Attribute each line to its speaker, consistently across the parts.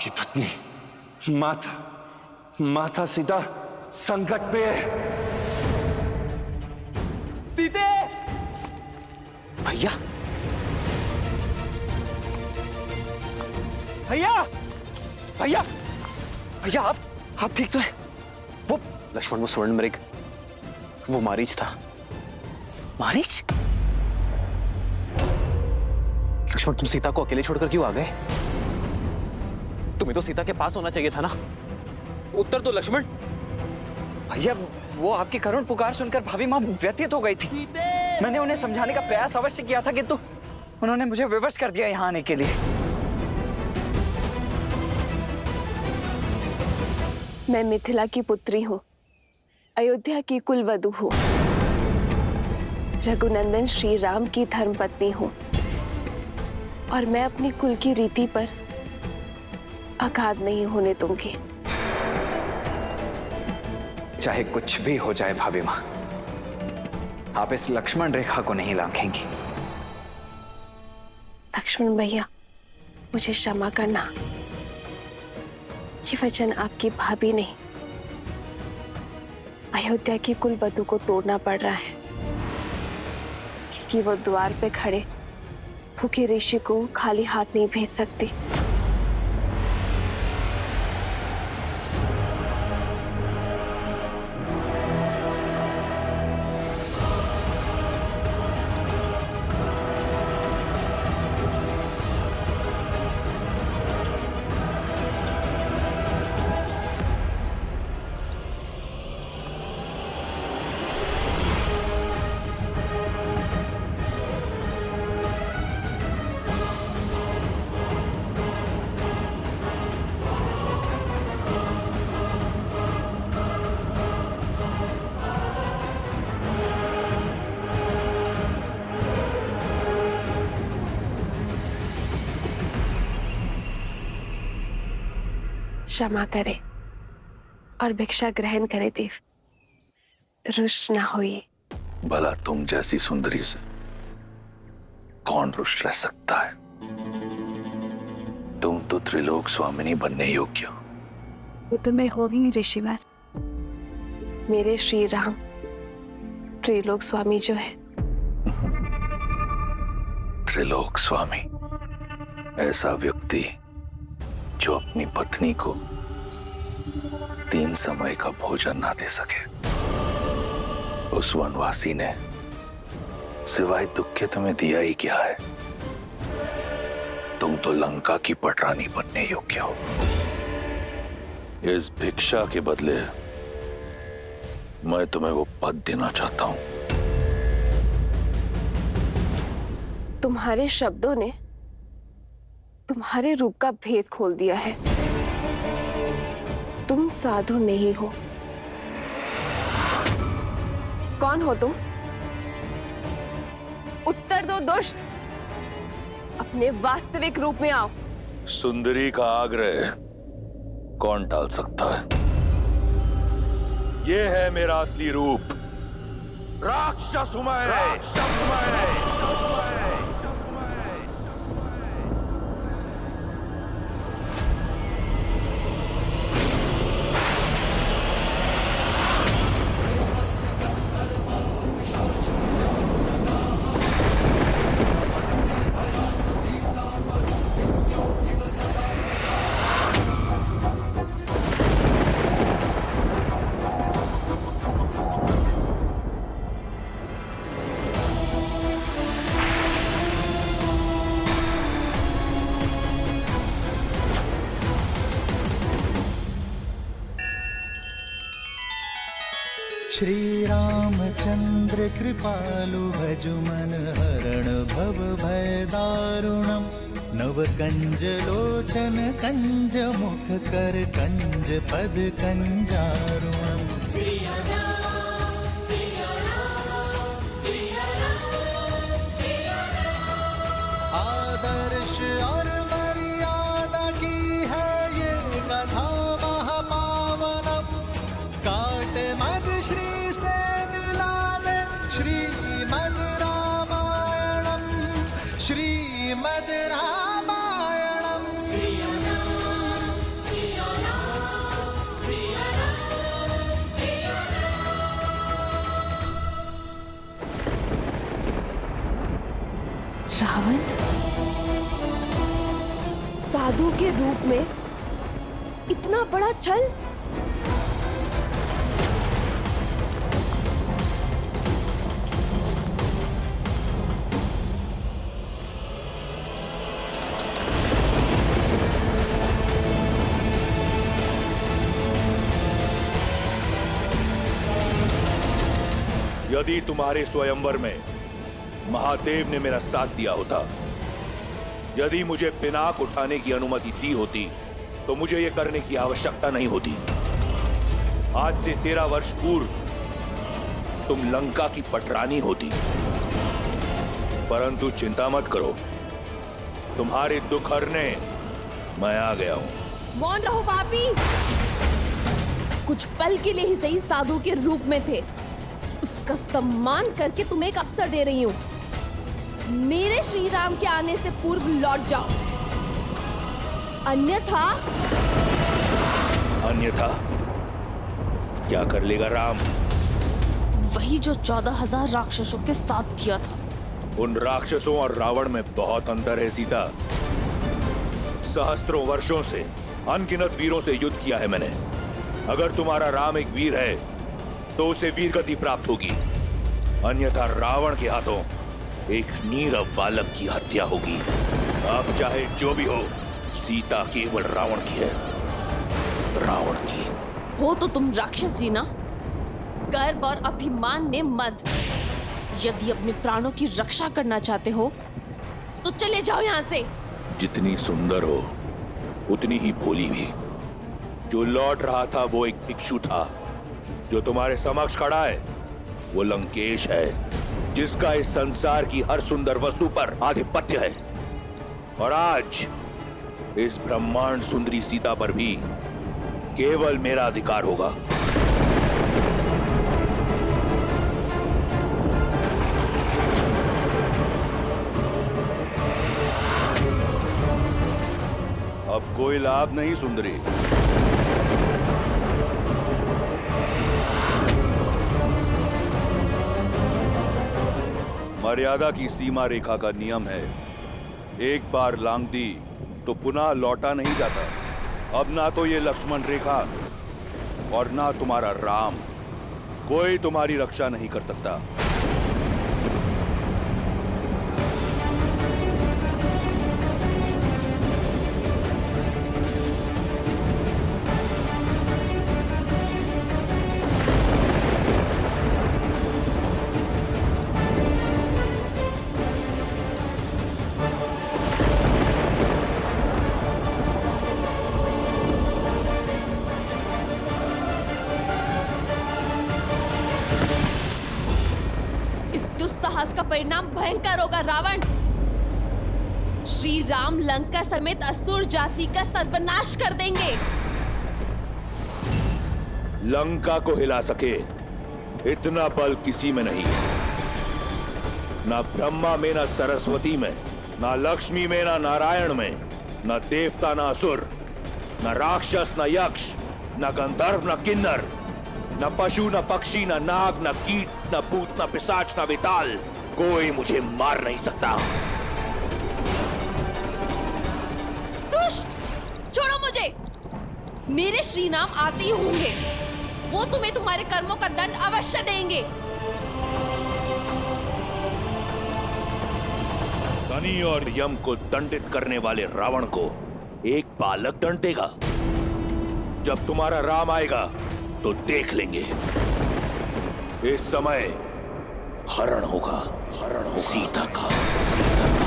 Speaker 1: आपकी पत्नी माता सीता संकट में है।
Speaker 2: सीते! भैया! भैया! भैया! भैया आप ठीक तो है? वो लक्ष्मण, वो स्वर्ण मृग, वो मारीच था। मारीच? लक्ष्मण, तुम सीता को अकेले छोड़कर क्यों आ गए? तुम्हें तो सीता के पास होना चाहिए था ना। उत्तर दो लक्ष्मण।
Speaker 3: भैया वो आपकी करुण पुकार सुनकर भाभी माँ व्यथित हो गई थी। मैंने उन्हें समझाने का प्रयास अवश्य किया था, किंतु उन्होंने मुझे विवश कर दिया यहाँ आने के लिए।
Speaker 4: मैं मिथिला की पुत्री हूँ, अयोध्या की कुलवधू हूँ, रघुनंदन श्री राम की धर्मपत्नी हूँ और मैं अपनी कुल की रीति पर आघात नहीं होने दूंगी।
Speaker 3: चाहे कुछ भी हो जाए भाभी माँ, आप इस लक्ष्मण रेखा को नहीं लांघेंगी।
Speaker 4: लक्ष्मण भैया, मुझे क्षमा करना। ये वचन आपकी भाभी नहीं, अयोध्या की कुलवधू को तोड़ना पड़ रहा है, क्योंकि वो द्वार पे खड़े भूखे ऋषि को खाली हाथ नहीं भेज सकती। क्षमा करे और भिक्षा ग्रहण करे देव, रुष्ट ना होइए।
Speaker 5: भला तुम जैसी सुंदरी से कौन रुष्ट रह सकता है? तुम तो त्रिलोक स्वामिनी बनने योग्य हो।
Speaker 4: वो तो मैं हो ही ऋषिवर। मेरे श्री राम त्रिलोक स्वामी जो है।
Speaker 5: त्रिलोक स्वामी ऐसा व्यक्ति जो अपनी पत्नी को 3 समय का भोजन ना दे सके। उस वनवासी ने सिवाय दुख के तुम्हें दिया ही क्या है? तुम तो लंका की पटरानी बनने योग्य हो। इस भिक्षा के बदले मैं तुम्हें वो पद देना चाहता हूं।
Speaker 4: तुम्हारे शब्दों ने तुम्हारे रूप का भेद खोल दिया है। तुम साधु नहीं हो। कौन हो तुम? उत्तर दो दुष्ट। अपने वास्तविक रूप में आओ।
Speaker 5: सुंदरी का आग्रह कौन टाल सकता है? ये है मेरा असली रूप। राक्षस हूं मैं।
Speaker 6: श्री रामचंद्र कृपालु भज मन हरण भव भय दारुणम। नव कंज लोचन कंज मुख कर कंज पद कंजारुणम। आदर्श और मर्यादा की है ये कथा महापावनम। काट मद श्री से मिला दे श्रीमद् रामायणम। श्रीमद् रामायणम।
Speaker 4: रावण साधु के रूप में इतना बड़ा छल?
Speaker 5: यदि तुम्हारे स्वयंवर में महादेव ने मेरा साथ दिया होता, यदि मुझे पिनाक उठाने की अनुमति दी होती, तो मुझे यह करने की आवश्यकता नहीं होती। आज से 13 वर्ष पूर्व तुम लंका की पटरानी होती। परंतु चिंता मत करो, तुम्हारे दुख हरने मैं आ गया हूं।
Speaker 4: मौन रहो पापी। कुछ पल के लिए ही सही साधु के रूप में थे, उसका सम्मान करके तुम्हें एक अवसर दे रही हूं। मेरे श्री राम के आने से पूर्व लौट जाओ, अन्यथा
Speaker 5: क्या कर लेगा राम?
Speaker 4: वही जो 14,000 राक्षसों के साथ किया था।
Speaker 5: उन राक्षसों और रावण में बहुत अंतर है सीता। सहस्त्रों वर्षों से अनगिनत वीरों से युद्ध किया है मैंने। अगर तुम्हारा राम एक वीर है तो उसे वीर गति प्राप्त होगी, अन्यथा रावण के हाथों एक नीरव बालक की हत्या होगी। अब चाहे जो भी हो, सीता केवल रावण की है, रावण की।
Speaker 4: हो तो तुम राक्षसी ना, गर्व और अभिमान में मत। यदि अपने प्राणों की रक्षा करना चाहते हो तो चले जाओ यहाँ से।
Speaker 5: जितनी सुंदर हो उतनी ही भोली भी। जो लौट रहा था वो एक भिक्षु था, जो तुम्हारे समक्ष खड़ा है वो लंकेश है, जिसका इस संसार की हर सुंदर वस्तु पर आधिपत्य है। और आज इस ब्रह्मांड सुंदरी सीता पर भी केवल मेरा अधिकार होगा। अब कोई लाभ नहीं सुंदरी। मर्यादा की सीमा रेखा का नियम है, एक बार लांघ दी तो पुनः लौटा नहीं जाता। अब ना तो ये लक्ष्मण रेखा और ना तुम्हारा राम, कोई तुम्हारी रक्षा नहीं कर सकता।
Speaker 4: दुस्साहस का परिणाम भयंकर होगा रावण। श्री राम लंका समेत असुर जाति का सर्वनाश कर देंगे।
Speaker 5: लंका को हिला सके इतना बल किसी में नहीं, ना ब्रह्मा में, ना सरस्वती में, ना लक्ष्मी में, ना नारायण में, ना देवता, ना असुर, ना राक्षस, ना यक्ष, ना गंधर्व, ना किन्नर, न पशु, न पक्षी, न नाग, न कीट, न भूत, न पिशाच, न विताल, कोई मुझे मार नहीं सकता।
Speaker 4: दुष्ट, छोड़ो मुझे। मेरे श्री राम आते ही होंगे, वो तुम्हें तुम्हारे कर्मों का दंड अवश्य देंगे।
Speaker 5: शनि और यम को दंडित करने वाले रावण को एक बालक दंड देगा। जब तुम्हारा राम आएगा तो देख लेंगे। इस समय हरण होगा, सीता का, सीता का।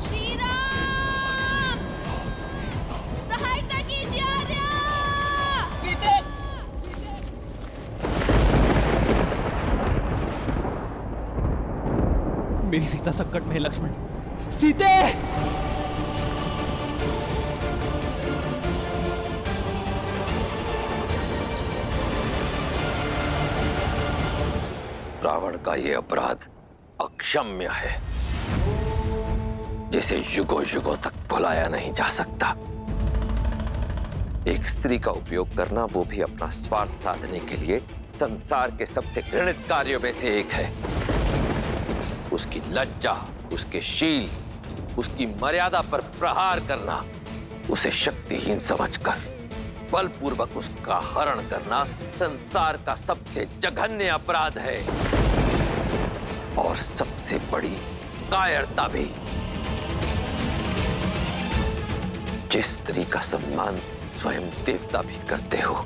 Speaker 4: श्री राम, सहायता कीजिए आर्या।
Speaker 2: मेरी सीता संकट में है लक्ष्मण। सीते!
Speaker 7: रावण का ये अपराध अक्षम्य है।
Speaker 5: जिसे युगों युगों तक भुलाया नहीं जा सकता। एक स्त्री का उपयोग करना, वो भी अपना स्वार्थ साधने के लिए, संसार के सबसे घृणित कार्यों में से एक है। उसकी लज्जा, उसके शील, उसकी मर्यादा पर प्रहार करना, उसे शक्तिहीन समझकर बलपूर्वक उसका हरण करना संसार का सबसे जघन्य अपराध है और सबसे बड़ी कायरता भी। जिस स्त्री का सम्मान स्वयं देवता भी करते हो,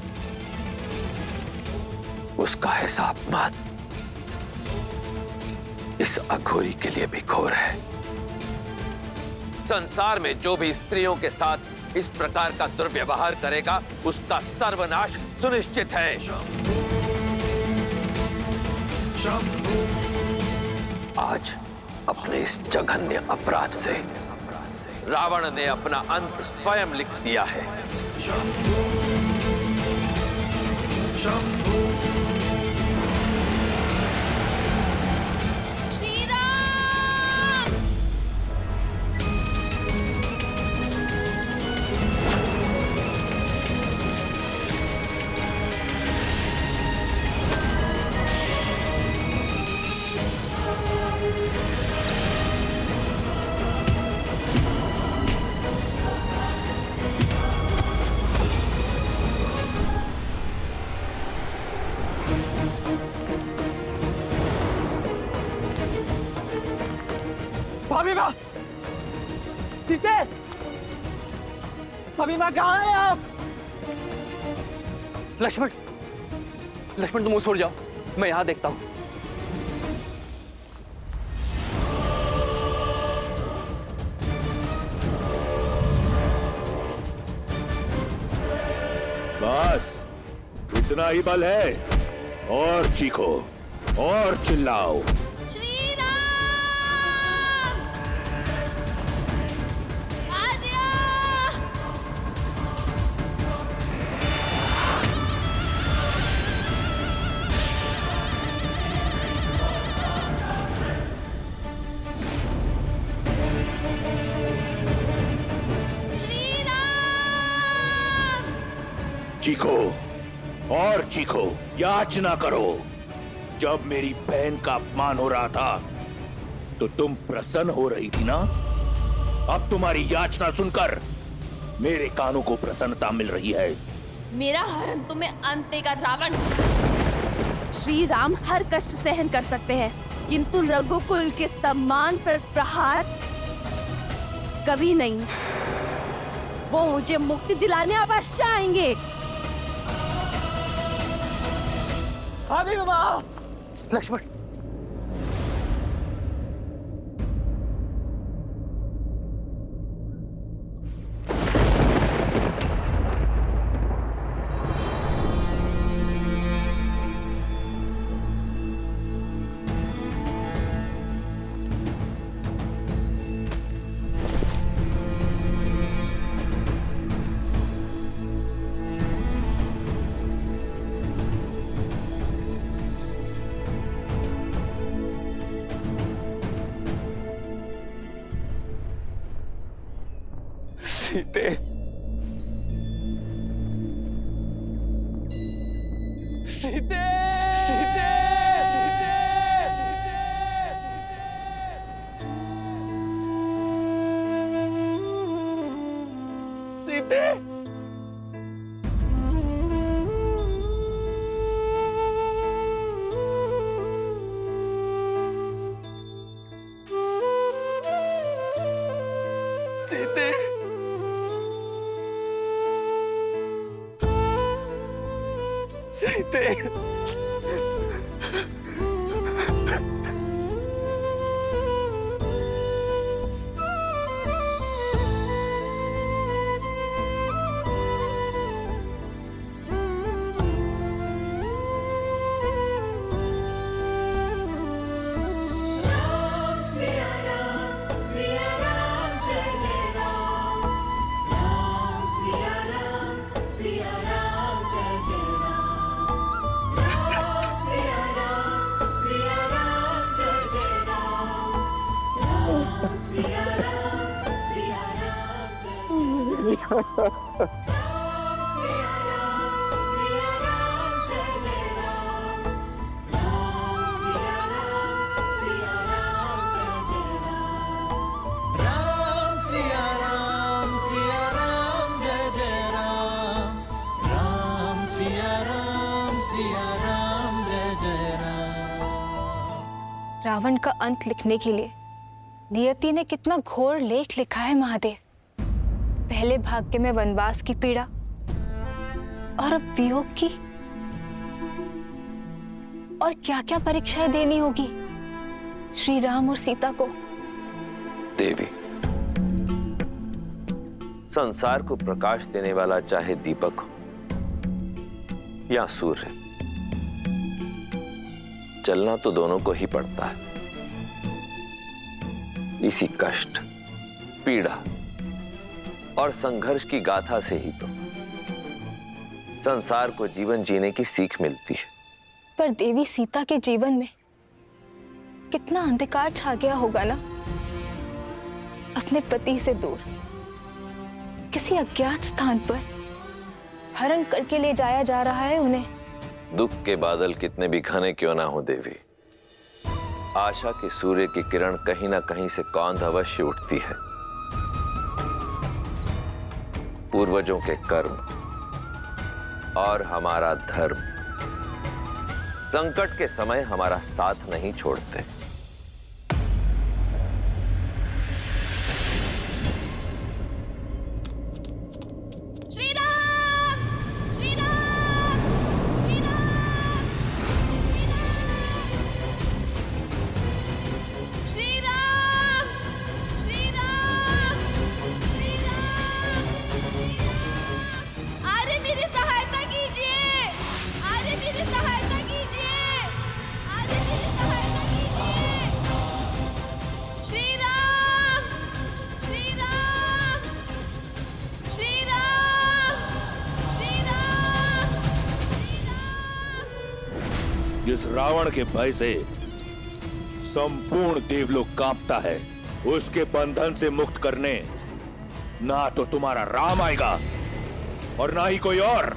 Speaker 5: उसका ऐसा अपमान इस अघोरी के लिए भी घोर है। संसार में जो भी स्त्रियों के साथ इस प्रकार का दुर्व्यवहार करेगा, उसका सर्वनाश सुनिश्चित है। आज अपने इस जघन्य अपराध से रावण ने अपना अंत स्वयं लिख दिया है।
Speaker 3: भाभी माँ, ठीक है? भाभी माँ कहाँ हैं आप?
Speaker 2: लक्ष्मण, लक्ष्मण तुम उस ओर जाओ, मैं यहां देखता हूं।
Speaker 7: बस इतना ही बल है, और चीखो और चिल्लाओ।
Speaker 4: श्री राम! आर्या! श्री राम!
Speaker 7: चीखो और चीखो, याचना करो। जब मेरी बहन का अपमान हो रहा था तो तुम प्रसन्न हो रही थी ना? अब तुम्हारी याचना सुनकर मेरे कानों को प्रसन्नता मिल रही है।
Speaker 4: मेरा हरण तुम्हें अंत देगा रावण। श्री राम हर कष्ट सहन कर सकते हैं, किंतु रघुकुल के सम्मान पर प्रहार कभी नहीं। वो मुझे मुक्ति दिलाने अवश्य आएंगे।
Speaker 3: भाभी माँ,
Speaker 2: लक्ष्मण,
Speaker 3: सीते, सीते, सीते, सीते, सीते। सीते, सीते,
Speaker 8: Siya Ram,
Speaker 6: राम सिया राम जय जय राम। राम सिया राम जय जय राम।
Speaker 8: रावण का अंत लिखने के लिए नियति ने कितना घोर लेख लिखा है महादेव। पहले भाग्य में वनवास की पीड़ा और अब वियोग की, और क्या क्या परीक्षाएं देनी होगी श्री राम और सीता को।
Speaker 5: देवी, संसार को प्रकाश देने वाला चाहे दीपक हो या सूर्य, चलना तो दोनों को ही पड़ता है। इसी कष्ट, पीड़ा और संघर्ष की गाथा से ही तो संसार को जीवन जीने की सीख मिलती है।
Speaker 8: पर देवी सीता के जीवन में कितना अंधकार छा गया होगा ना। अपने पति से दूर किसी अज्ञात स्थान पर हरण करके ले जाया जा रहा है उन्हें।
Speaker 5: दुख के बादल कितने भी घने क्यों ना हो देवी, आशा के सूर्य की किरण कहीं ना कहीं से कौंध अवश्य उठती है। पूर्वजों के कर्म और हमारा धर्म संकट के समय हमारा साथ नहीं छोड़ते।
Speaker 4: श्री राम, श्री राम, श्री राम, श्री राम, श्री राम, श्री राम, अरे मेरी सहायता कीजिए, अरे मेरी सहायता कीजिए, अरे मेरी सहायता कीजिए। श्री राम, श्री राम, श्री राम, श्री राम, श्री राम।
Speaker 7: जिस रावण के भय से संपूर्ण देवलोक कांपता है, उसके बंधन से मुक्त करने ना तो तुम्हारा राम आएगा और ना ही कोई और।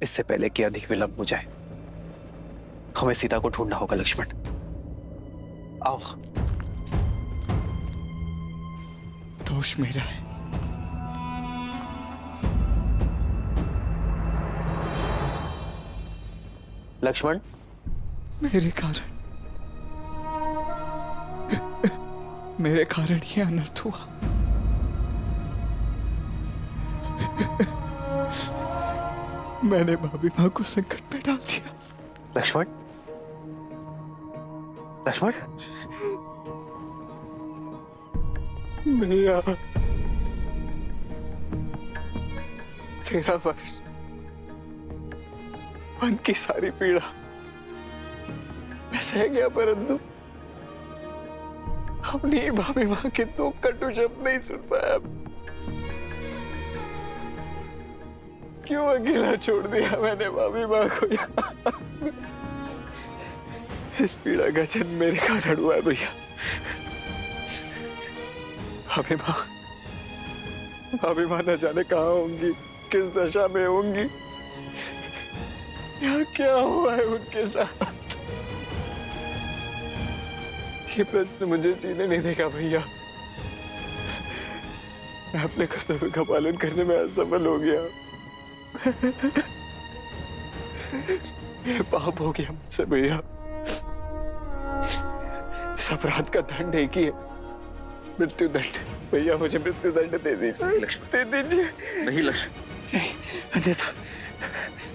Speaker 2: इससे पहले कि अधिक विलंब हो जाए, हमें सीता को ढूंढना होगा। लक्ष्मण, आओ।
Speaker 6: दोष मेरा है।
Speaker 2: लक्ष्मण,
Speaker 6: मेरे कारण ये अनर्थ हुआ। मैंने भाभी माँ को संकट में डाल दिया।
Speaker 2: लक्ष्मण, लक्ष्मण,
Speaker 6: भैया, तेरा वर्ष मन की सारी पीड़ा मैं सह गया, परंतु अपनी भाभी माँ के दो कटु शब्द नहीं सुन पाया। क्यों अकेला छोड़ दिया मैंने भाभी माँ को यहाँ? इस पीड़ा का जन्म मेरे कारण हुआ है भैया। भाभी माँ न जाने कहाँ होंगी, किस दशा में होंगी, यहाँ क्या हुआ है उनके साथ। ये प्रश्न मुझे जीने नहीं देगा भैया। मैं अपने कर्तव्य का पालन करने में असफल हो गया। ये पाप हो गया मुझसे भैया। इस अपराध का दंड एक ही है, मृत्यु दंड। भैया मुझे मृत्यु दंड दे दीजिए। दे दीजिए।
Speaker 2: नहीं लक्ष्मण,
Speaker 6: नहीं,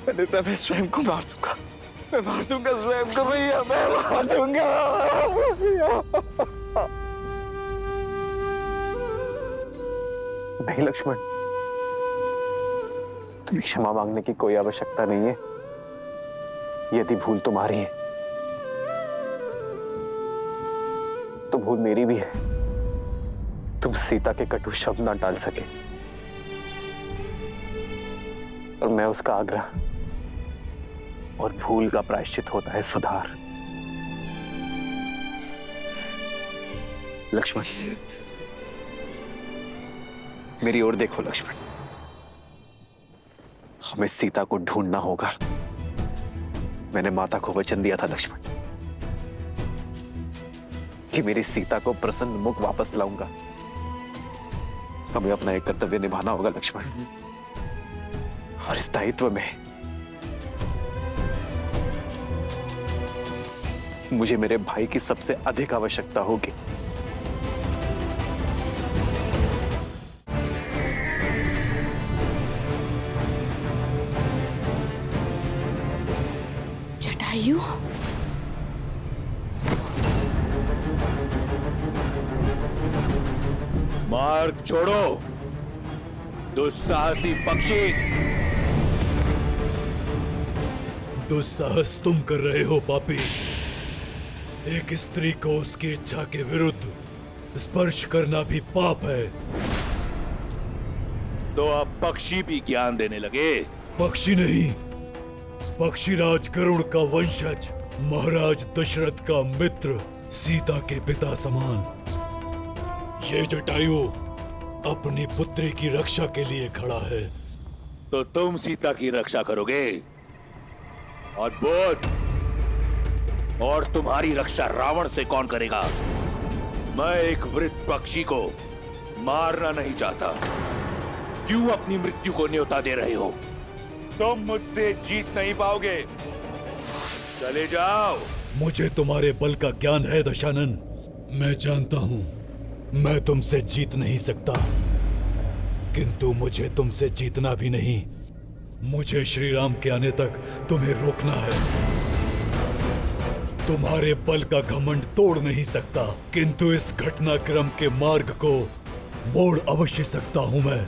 Speaker 6: अन्यथा मैं स्वयं को मार दूंगा। मैं मार दूंगा स्वयं को भैया, मैं मार दूंगा।
Speaker 2: नहीं लक्ष्मण, तुम्हें क्षमा मांगने की कोई आवश्यकता नहीं है। यदि भूल तुम्हारी है तो भूल मेरी भी है। तुम सीता के कटु शब्द ना टाल सके और मैं उसका आग्रह, और भूल का प्रायश्चित होता है सुधार। लक्ष्मण, मेरी ओर देखो लक्ष्मण, हमें सीता को ढूंढना होगा। मैंने माता को वचन दिया था लक्ष्मण कि मेरी सीता को प्रसन्न मुख वापस लाऊंगा। हमें अपना एक कर्तव्य निभाना होगा लक्ष्मण, और इस दायित्व में मुझे मेरे भाई की सबसे अधिक आवश्यकता होगी।
Speaker 4: जटायु,
Speaker 7: मार्ग छोड़ो दुस्साहसी पक्षी।
Speaker 9: दुस्साहस तुम कर रहे हो पापी। एक स्त्री को उसकी इच्छा के विरुद्ध स्पर्श करना भी पाप है।
Speaker 7: तो अब पक्षी भी ज्ञान देने लगे।
Speaker 9: पक्षी नहीं, पक्षीराज गरुड़ का वंशज, महाराज दशरथ का मित्र, सीता के पिता समान। ये जटायु अपनी पुत्री की रक्षा के लिए खड़ा है।
Speaker 7: तो तुम सीता की रक्षा करोगे। अद्भुत। और तुम्हारी रक्षा रावण से कौन करेगा? मैं एक वृद्ध पक्षी को मारना नहीं चाहता। क्यों अपनी मृत्यु को न्योता दे रहे हो? तुम मुझसे जीत नहीं पाओगे। चले जाओ।
Speaker 9: मुझे तुम्हारे बल का ज्ञान है दशानन। मैं जानता हूं मैं तुमसे जीत नहीं सकता, किंतु मुझे तुमसे जीतना भी नहीं। मुझे श्री राम के आने तक तुम्हें रोकना है। तुम्हारे बल का घमंड तोड़ नहीं सकता, किंतु इस घटनाक्रम के मार्ग को मोड़ अवश्य सकता हूं मैं।